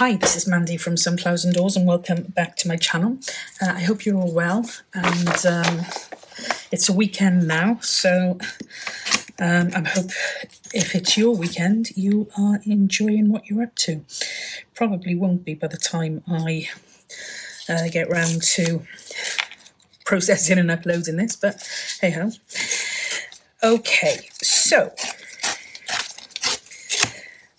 Hi, this is Mandy from Sunflowers and Doors and welcome back to my channel. I hope you're all well, and it's a weekend now, so I hope if it's your weekend you are enjoying what you're up to. Probably won't be by the time I get round to processing and uploading this, but hey ho. Okay, so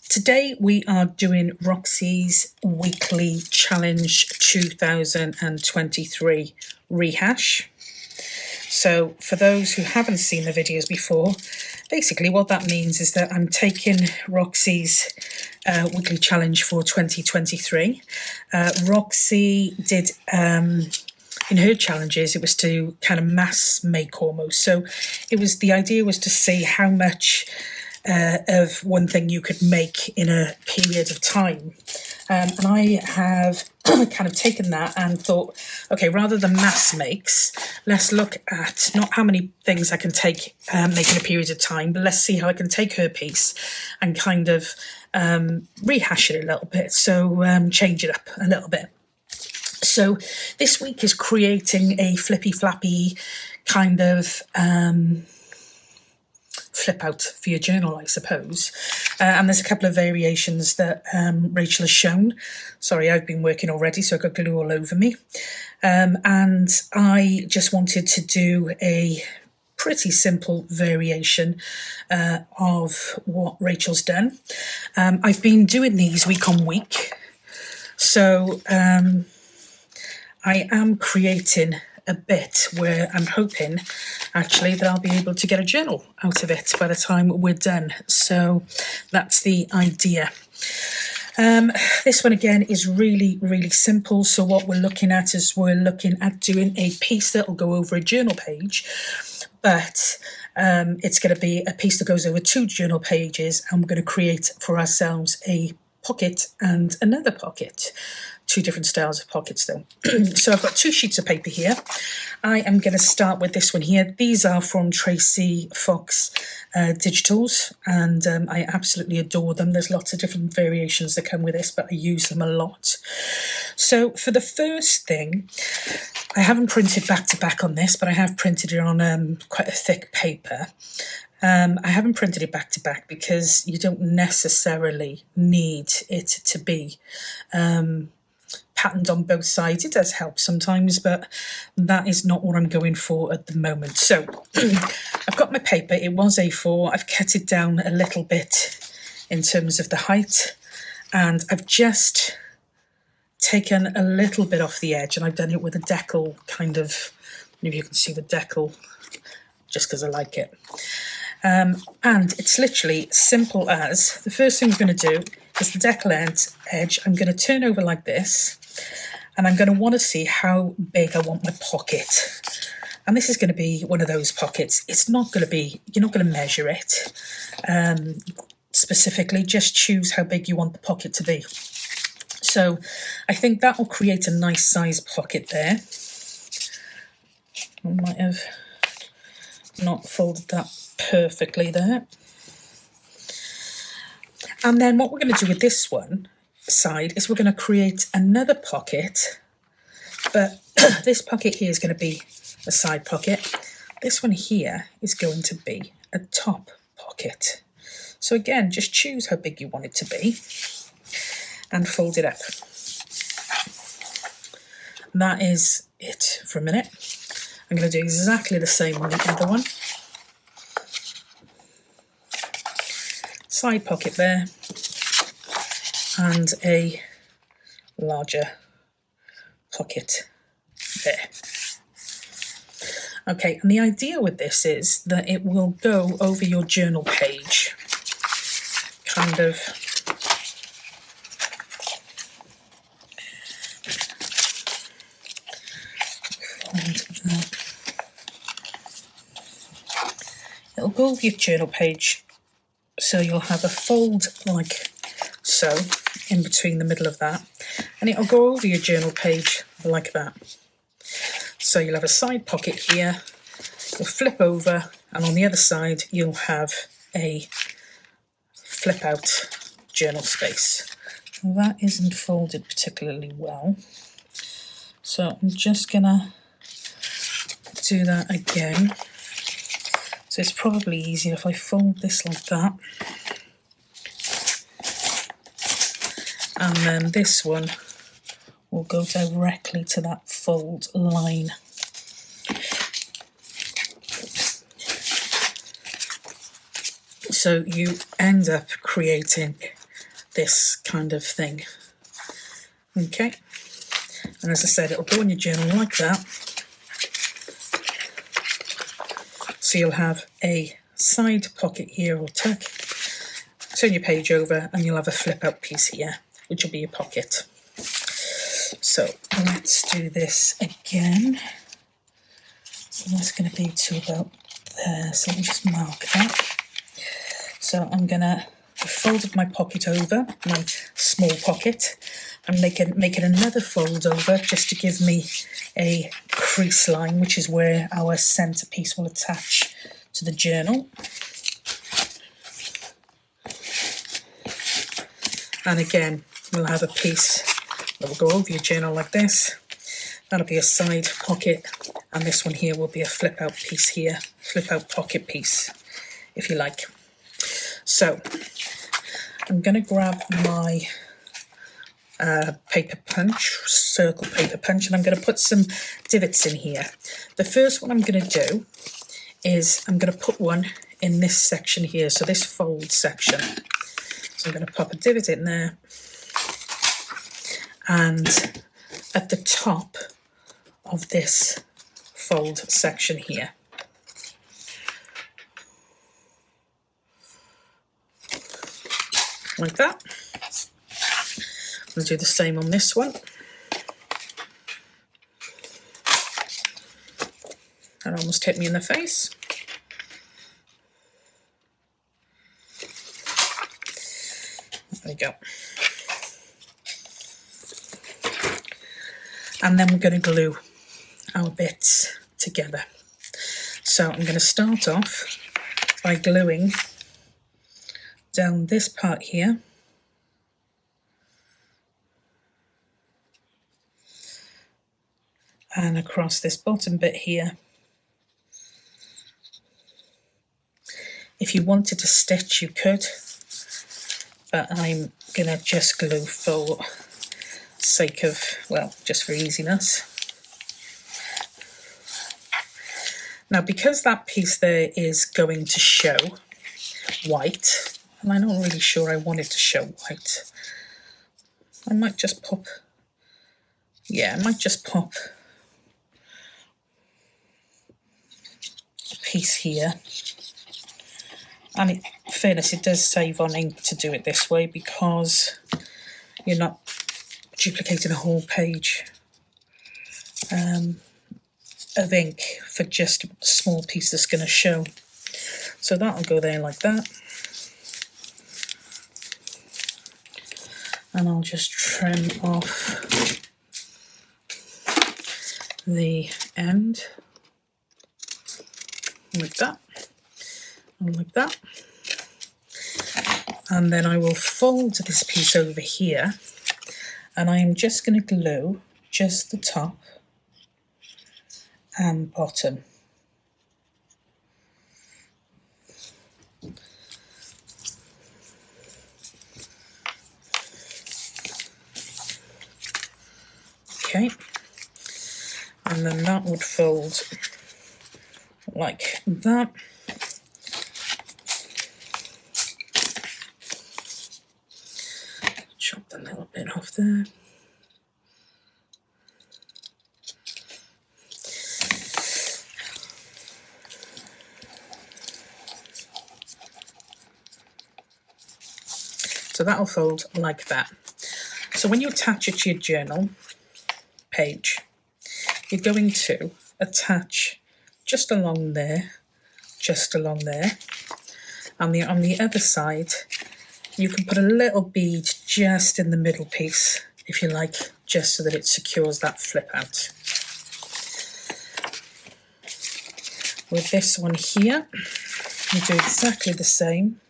today we are doing Roxy's Weekly Challenge 2023 Rehash. So for those who haven't seen the videos before, basically what that means is that I'm taking Roxy's Weekly Challenge for 2023. Roxy did, in her challenges, it was to kind of mass make almost. So the idea was to see how much of one thing you could make in a period of time. And I have kind of taken that and thought, okay, rather than mass makes, let's look at not how many things I can take make in a period of time, but let's see how I can take her piece and kind of rehash it a little bit, so change it up a little bit. So this week is creating a flippy flappy kind of flip out for your journal, I suppose. And there's a couple of variations that Rachel has shown. Sorry, I've been working already, so I've got glue all over me. And I just wanted to do a pretty simple variation of what Rachel's done. I've been doing these week on week. So I am creating a bit where I'm hoping actually that I'll be able to get a journal out of it by the time we're done. So that's the idea. This one again is really, really simple. So what we're looking at is we're looking at doing a piece that will go over a journal page, but it's going to be a piece that goes over 2 journal pages, and we're going to create for ourselves a pocket and another pocket. 2 different styles of pockets though. So I've got 2 sheets of paper here. I am going to start with this one here. These are from Tracy Fox Digitals, and I absolutely adore them. There's lots of different variations that come with this, but I use them a lot. So for the first thing, I haven't printed back to back on this, but I have printed it on quite a thick paper. I haven't printed it back to back because you don't necessarily need it to be patterned on both sides. It does help sometimes, but that is not what I'm going for at the moment. So I've got my paper. It was A4. I've cut it down a little bit in terms of the height, and I've just taken a little bit off the edge, and I've done it with a decal kind of, maybe you can see the decal just because I like it. And it's literally simple as, the first thing I'm going to do is the decal edge, I'm going to turn over like this, and I'm going to want to see how big I want my pocket. And this is going to be one of those pockets. It's not going to be, you're not going to measure it specifically, just choose how big you want the pocket to be. So I think that will create a nice size pocket there. I might have not folded that perfectly there. And then what we're going to do with this one side is we're going to create another pocket, but this pocket here is going to be a side pocket. This one here is going to be a top pocket. So again, just choose how big you want it to be and fold it up. That is it for a minute. I'm going to do exactly the same on the other one. Side pocket there, and a larger pocket there. Okay, and the idea with this is that it will go over your journal page, kind of it'll go over your journal page. So you'll have a fold like so in between the middle of that, and it'll go over your journal page like that. So you'll have a side pocket here, you'll flip over, and on the other side you'll have a flip out journal space. that isn't folded particularly well. So I'm just gonna do that again. So it's probably easier if I fold this like that. And then this one will go directly to that fold line. So you end up creating this kind of thing. Okay, and as I said, it'll go in your journal like that. So you'll have a side pocket here or tuck, turn your page over, and you'll have a flip out piece here, which will be your pocket. So let's do this again. So that's going to be to about there. So let me just mark that. So I'm going to have folded my pocket over, my small pocket. I'm making another fold over just to give me a crease line, which is where our centerpiece will attach to the journal. And again, we'll have a piece that will go over your journal like this. That'll be a side pocket, and this one here will be a flip out piece here, flip out pocket piece, if you like. So I'm going to grab my paper punch, circle paper punch, and I'm going to put some divots in here. The first one I'm going to do is I'm going to put one in this section here, so this fold section. So I'm going to pop a divot in there, and at the top of this fold section here. Like that. I'm going to do the same on this one. That almost hit me in the face. There we go. And then we're going to glue our bits together. So I'm going to start off by gluing down this part here. And across this bottom bit here. If you wanted to stitch, you could, but I'm going to just glue for sake of, well, just for easiness. Now, because that piece there is going to show white, and I'm not really sure I want it to show white, I might just pop, yeah, I might just pop a piece here. And in fairness, it does save on ink to do it this way because you're not duplicating a whole page of ink for just a small piece that's going to show. So that'll go there like that. And I'll just trim off the end like that. Like that, and then I will fold this piece over here, and I am just going to glue just the top and bottom. Okay, and then that would fold like that. Chop a little bit off there. So that'll fold like that. So when you attach it to your journal page, you're going to attach just along there, and on the other side, you can put a little bead just in the middle piece, if you like, just so that it secures that flip out. With this one here, you do exactly the same.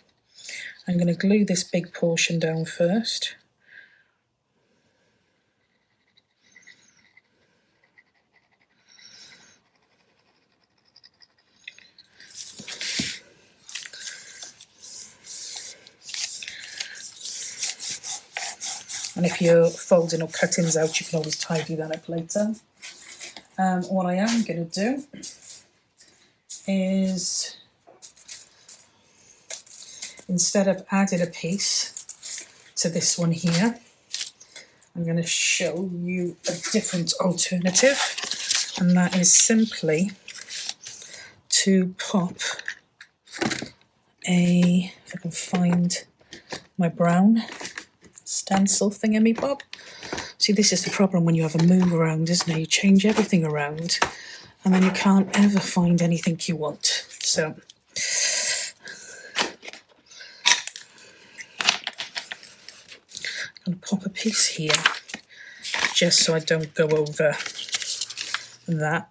I'm going to glue this big portion down first, And if you're folding or cuttings out, you can always tidy that up later. What I am going to do is, instead of adding a piece to this one here, I'm going to show you a different alternative, and that is simply to pop if I can find my brown stencil thingamy-bob. See, this is the problem when you have a move around, isn't it? You change everything around and then you can't ever find anything you want. So I'm going to pop a piece here just so I don't go over that.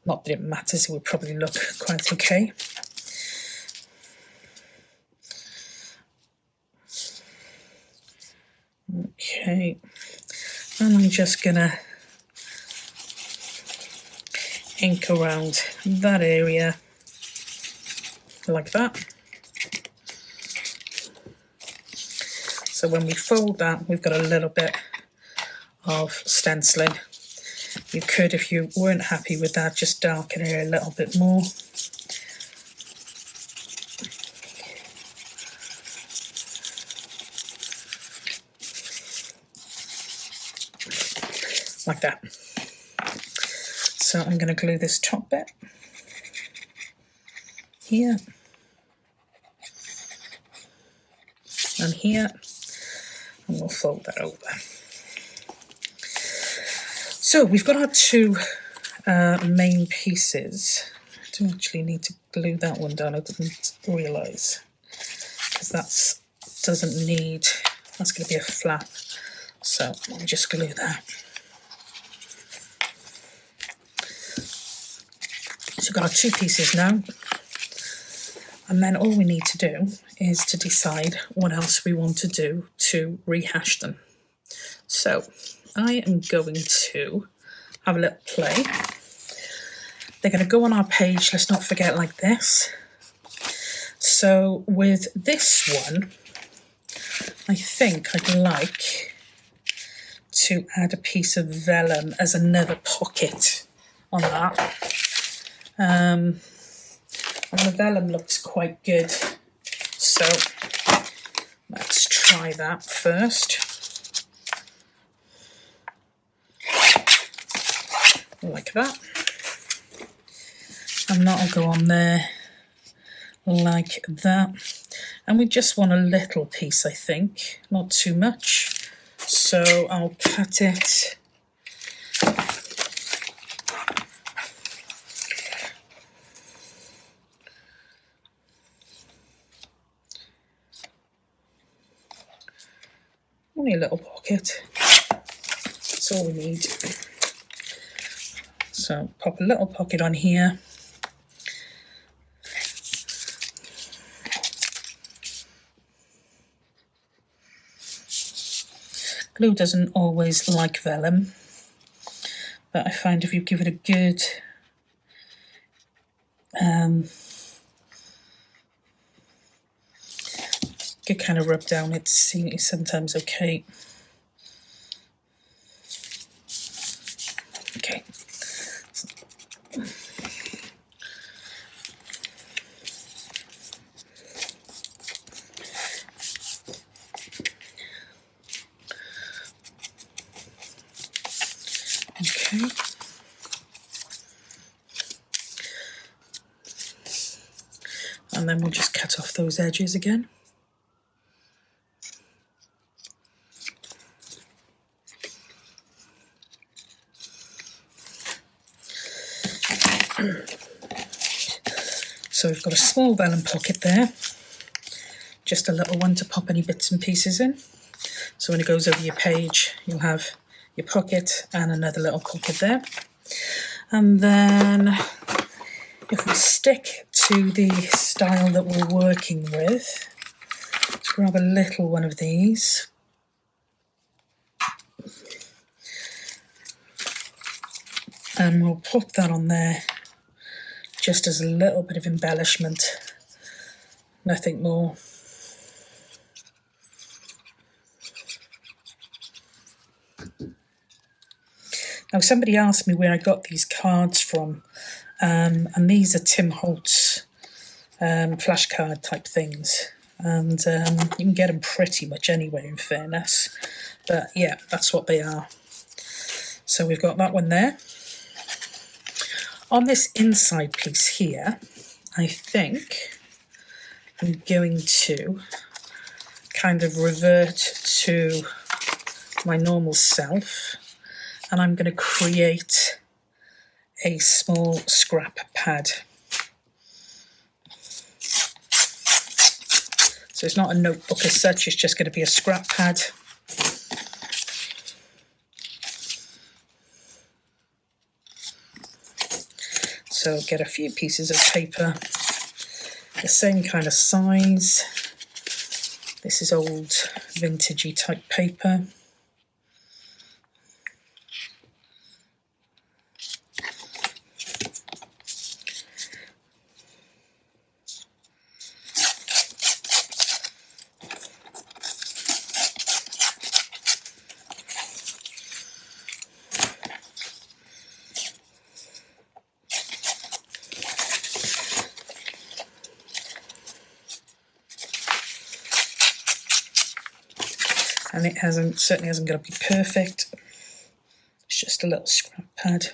Not that it matters, it would probably look quite okay. Okay, and I'm just gonna ink around that area like that. So when we fold that, we've got a little bit of stenciling. You could, if you weren't happy with that, just darken it a little bit more. Like that. So I'm going to glue this top bit here and here, and we'll fold that over. So we've got our two main pieces. I do actually need to glue that one down. I didn't realise, because that's going to be a flap. So I'll just glue that. So we've got our two pieces now, and then all we need to do is to decide what else we want to do to rehash them. So I am going to have a little play. They're going to go on our page, let's not forget, like this. So with this one, I think I'd like to add a piece of vellum as another pocket on that. And the vellum looks quite good, so let's try that first. Like that. And that'll go on there like that. And we just want a little piece, I think, not too much. So I'll cut it only a little pocket. That's all we need. So pop a little pocket on here. Glue doesn't always like vellum, but I find if you give it a good kind of rub down, it's sometimes okay. Okay. Okay. And then we'll just cut off those edges again. So we've got a small vellum pocket there, just a little one to pop any bits and pieces in. So when it goes over your page, you'll have your pocket and another little pocket there. And then if we stick to the style that we're working with, let's grab a little one of these. And we'll pop that on there just as a little bit of embellishment, nothing more. Now, somebody asked me where I got these cards from, and these are Tim Holtz flashcard type things, and you can get them pretty much anywhere, in fairness, but yeah, that's what they are. So we've got that one there. On this inside piece here, I think I'm going to kind of revert to my normal self, and I'm going to create a small scrap pad. So it's not a notebook as such, it's just going to be a scrap pad. So get a few pieces of paper, the same kind of size. This is old vintagey type paper. And it certainly hasn't got to be perfect. It's just a little scrap pad.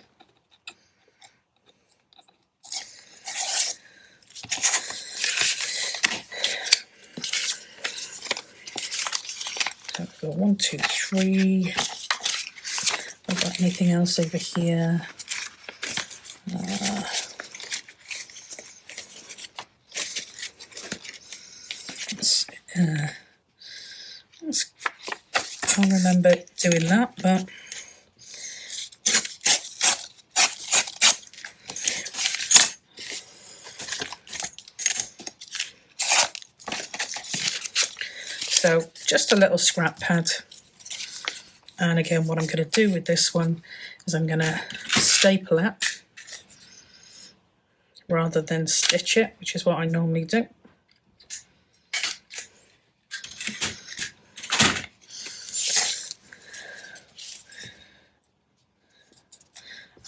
So I've got 1, 2, 3. I've got anything else over here? I can't remember doing that, but so just a little scrap pad. And again, what I'm going to do with this one is I'm going to staple it rather than stitch it, which is what I normally do.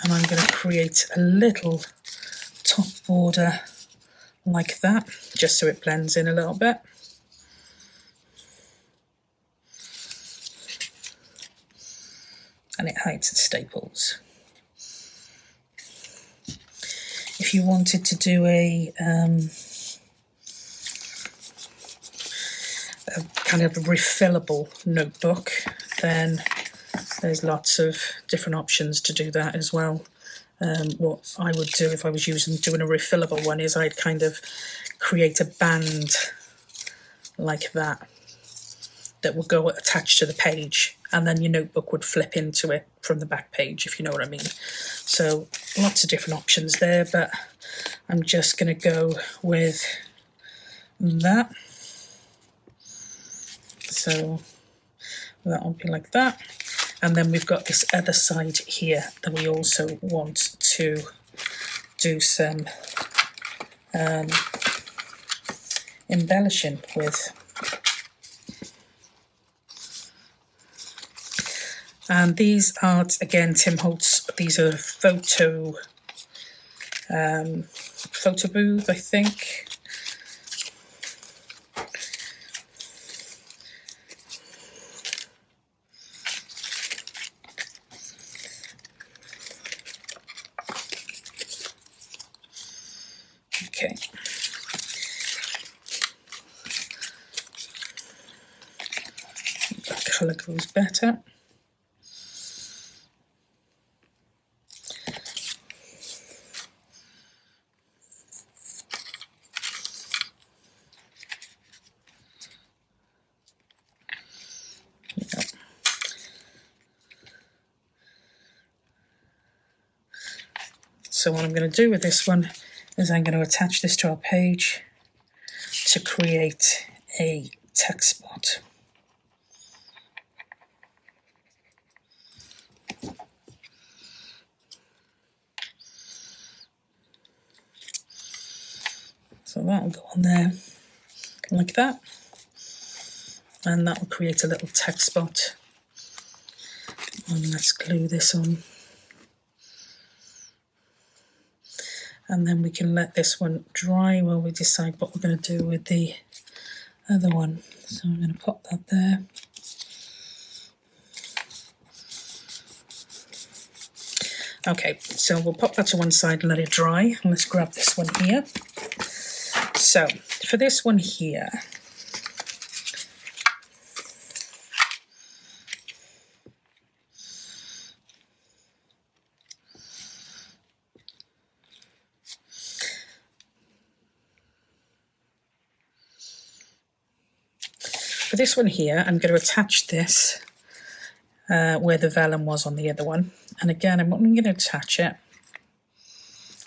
And I'm going to create a little top border like that, just so it blends in a little bit. And it hides the staples. If you wanted to do a kind of a refillable notebook, then there's lots of different options to do that as well. What I would do if I was doing a refillable one is I'd kind of create a band like that would go attached to the page, and then your notebook would flip into it from the back page, if you know what I mean. So lots of different options there, but I'm just going to go with that. So that'll be like that. And then we've got this other side here that we also want to do some embellishing with. And these are, again, Tim Holtz. These are photo booth, I think. Okay. That colour goes better. So what I'm going to do with this one is I'm going to attach this to our page to create a text spot. So that'll go on there like that, and that will create a little text spot. And let's glue this on. and then we can let this one dry while we decide what we're going to do with the other one. So I'm going to pop that there. Okay, so we'll pop that to one side and let it dry. And let's grab this one here. So for this one here, I'm going to attach this where the vellum was on the other one. And again, I'm going to attach it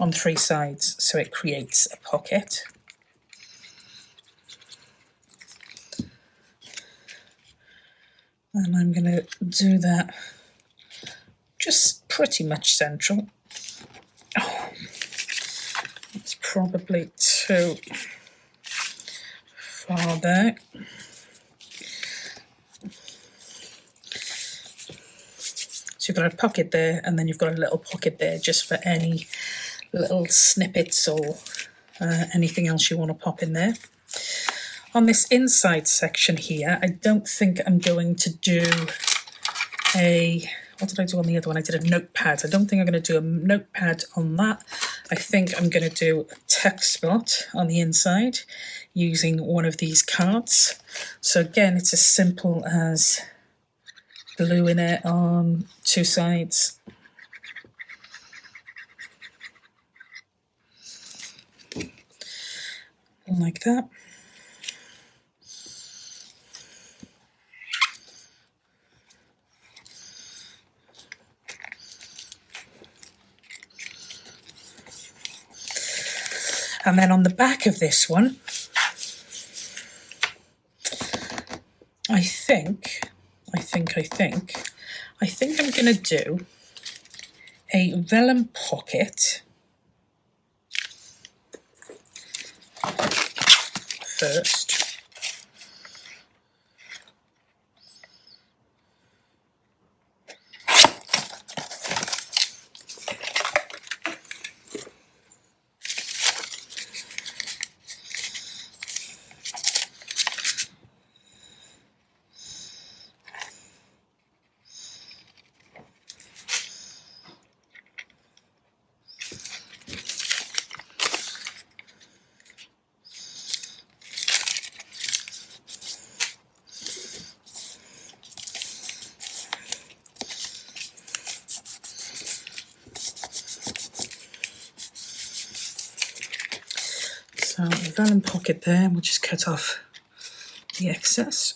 on 3 sides so it creates a pocket. And I'm going to do that just pretty much central. Oh, it's probably too far there. So you've got a pocket there, and then you've got a little pocket there just for any little snippets or anything else you want to pop in there. On this inside section here, I don't think I'm going to do what did I do on the other one? I did a notepad. I don't think I'm going to do a notepad on that. I think I'm going to do a text spot on the inside using one of these cards. So again, it's as simple as gluing it on 2 sides. Like that. And then on the back of this one, I think I'm going to do a vellum pocket first. So the vellum pocket there, we'll just cut off the excess.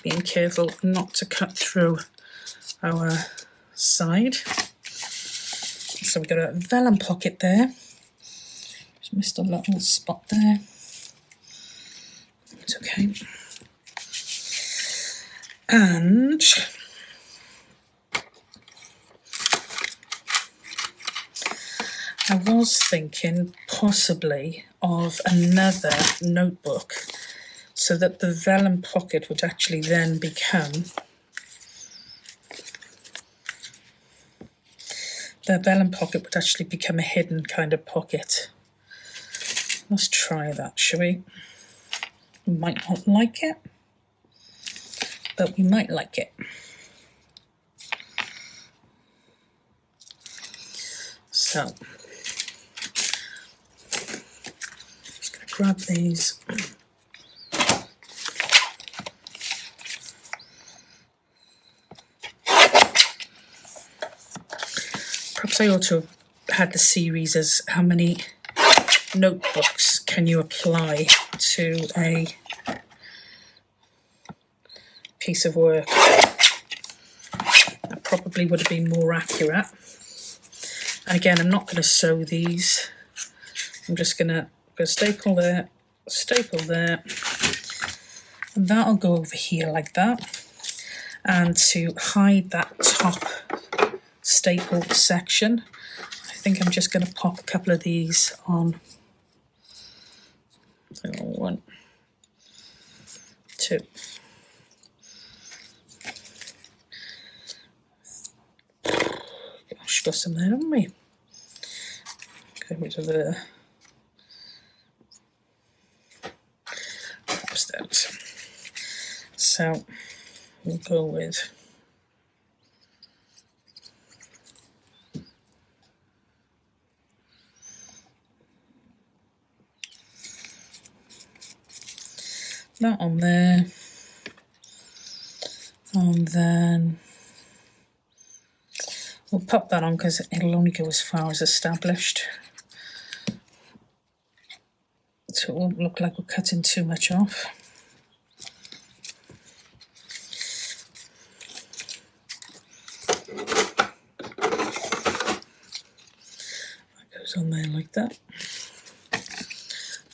Being careful not to cut through our side. So we've got a vellum pocket there. Just missed a little spot there. It's okay. And I was thinking possibly of another notebook so that the vellum pocket would actually then become a hidden kind of pocket. Let's try that, shall we? We might not like it, but we might like it. So grab these. Perhaps I ought to have had the series as how many notebooks can you apply to a piece of work. That probably would have been more accurate. And again, I'm not going to sew these. I'm just going to staple there, and that'll go over here like that. And to hide that top staple section, I think I'm just going to pop a couple of these on. So 1, 2. gosh, got some there, haven't we? Get rid of the those. So we'll go with that on there, and then we'll pop that on because it'll only go as far as established, so it won't look like we're cutting too much off. That goes on there like that,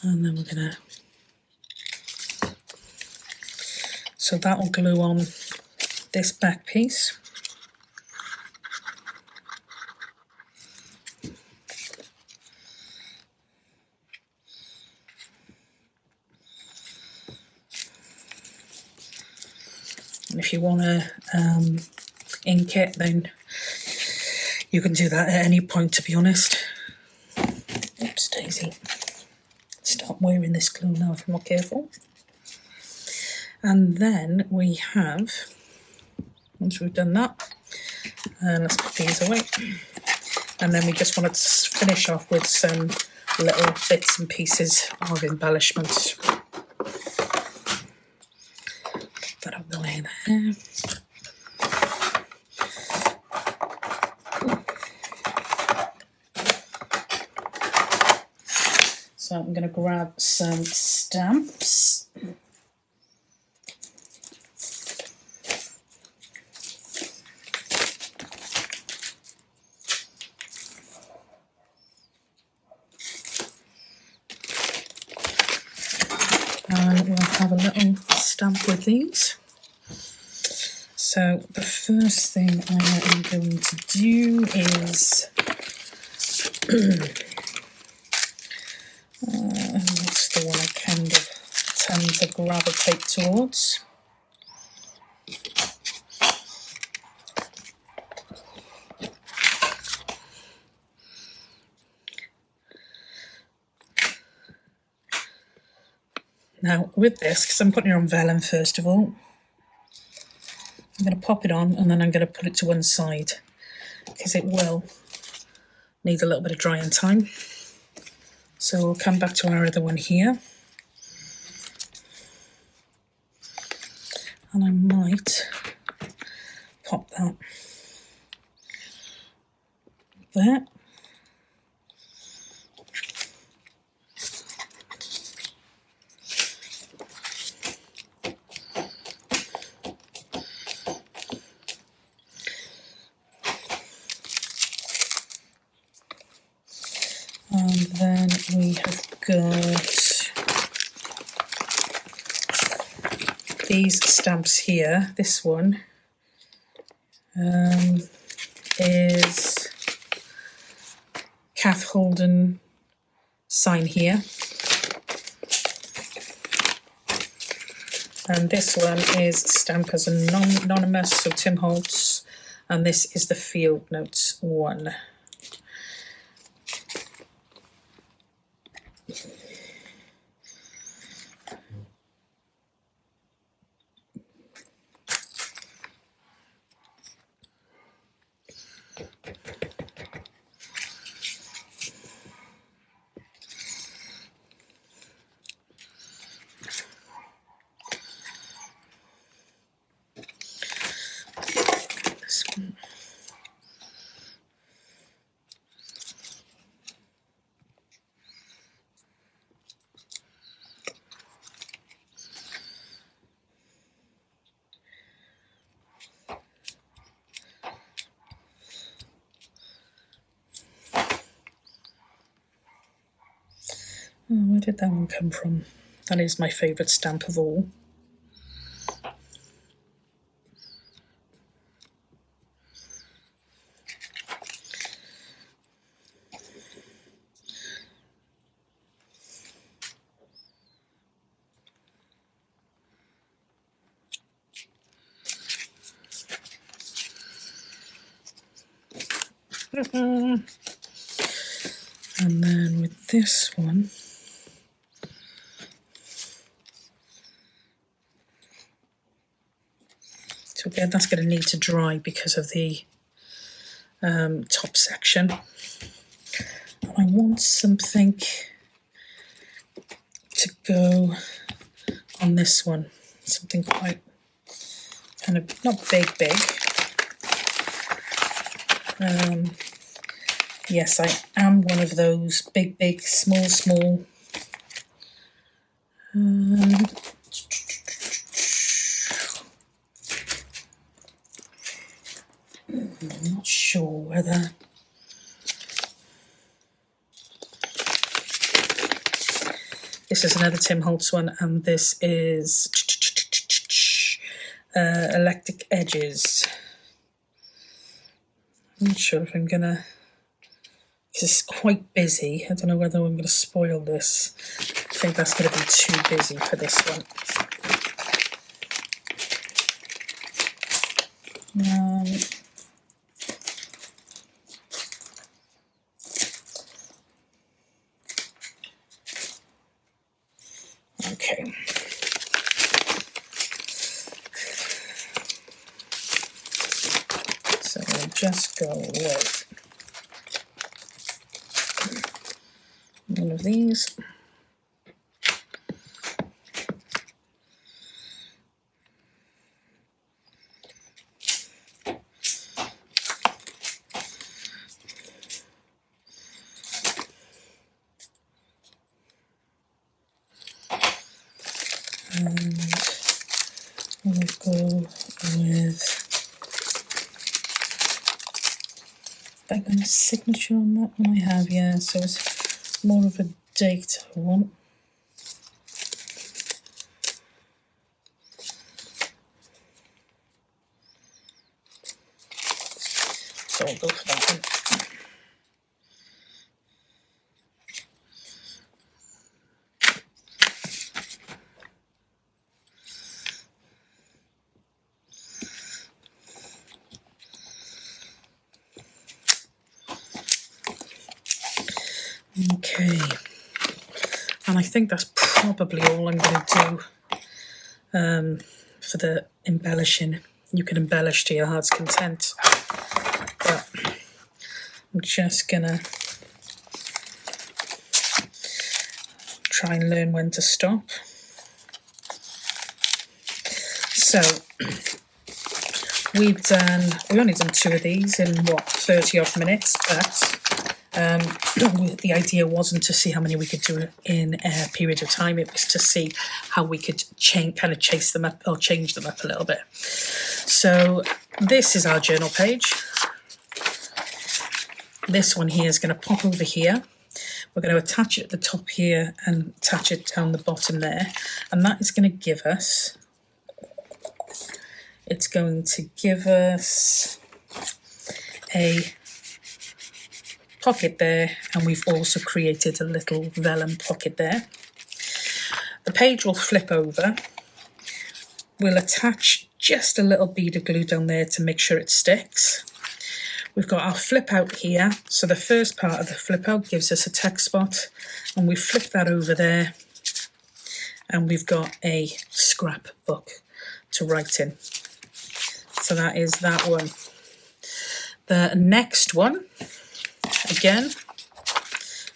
and then we're gonna, so that will glue on this back piece. And if you want to ink it, then you can do that at any point, to be honest. Oops, Daisy. Start wearing this glue now if I'm not careful. And then we have, once we've done that, let's put these away. And then we just want to finish off with some little bits and pieces of embellishment. That out the way there. So I'm going to grab some stamps. And we'll have a little stamp with these. So the first thing I am going to do is that's the one I kind of tend to gravitate towards. Now with this, because I'm putting it on vellum first of all, I'm going to pop it on and then I'm going to put it to one side because it will need a little bit of drying time. So we'll come back to our other one here. And I might pop that there. And then we have got these stamps here. This one is Kath Holden sign here. And this one is stamp as anonymous, so Tim Holtz. And this is the Field Notes one. Oh, where did that one come from? That is my favourite stamp of all. And then with this one, so again, that's going to need to dry because of the top section. I want something to go on this one, something quite kind of not big. Yes, I am one of those big, small. I'm not sure whether this is another Tim Holtz one, and this is Electric Edges. I'm not sure if I'm gonna, because it's quite busy. I don't know whether I'm gonna spoil this. I think that's gonna be too busy for this one. Okay. So we'll just go with one of these. And we'll go with, have I got a signature on that one? I have, yeah, so it's more of a date I want. So I'll go for that one. Okay, and I think that's probably all I'm going to do for the embellishing. You can embellish to your heart's content, but I'm just going to try and learn when to stop. So we only done 2 of these in what, 30 odd minutes, but the idea wasn't to see how many we could do in a period of time. It was to see how we could chase them up or change them up a little bit. So this is our journal page. This one here is going to pop over here. We're going to attach it at the top here and attach it down the bottom there. And that is going to give us, it's going to give us a pocket there, and we've also created a little vellum pocket there. The page will flip over. We'll attach just a little bead of glue down there to make sure it sticks. We've got our flip out here, so the first part of the flip out gives us a text spot, and we flip that over there, and we've got a scrapbook to write in. So that is that one. The next one, again,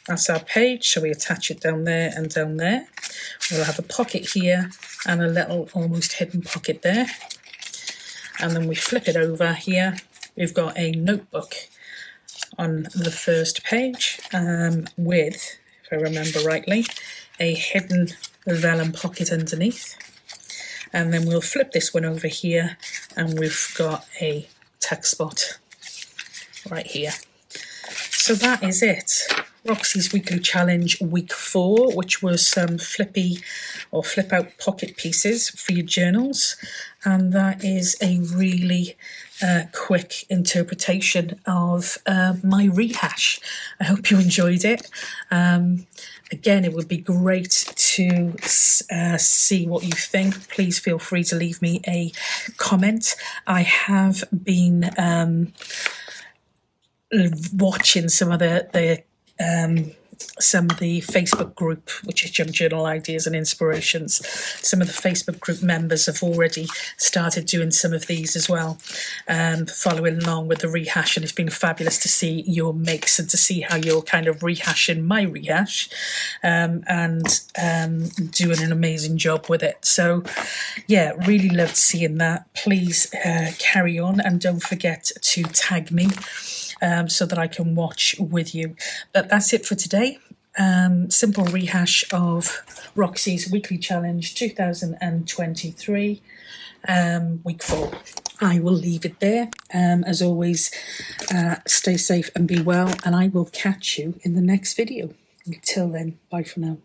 that's our page, so we attach it down there and down there. We'll have a pocket here and a little almost hidden pocket there. And then we flip it over here. We've got a notebook on the first page with, if I remember rightly, a hidden vellum pocket underneath. And then we'll flip this one over here and we've got a text spot right here. So that is it. Roxy's Weekly Challenge Week 4, which was some flippy or flip out pocket pieces for your journals. And that is a really quick interpretation of my rehash. I hope you enjoyed it. Again, it would be great to see what you think. Please feel free to leave me a comment. I have been watching some of the Facebook group, which is Junk Journal Ideas and Inspirations. Some of the Facebook group members have already started doing some of these as well, following along with the rehash, and it's been fabulous to see your mix and to see how you're kind of rehashing my rehash, and doing an amazing job with it. So yeah, really loved seeing that. Please carry on, and don't forget to tag me so that I can watch with you. But that's it for today. Simple rehash of Roxy's Weekly Challenge 2023, week 4. I will leave it there. As always, stay safe and be well, and I will catch you in the next video. Until then, bye for now.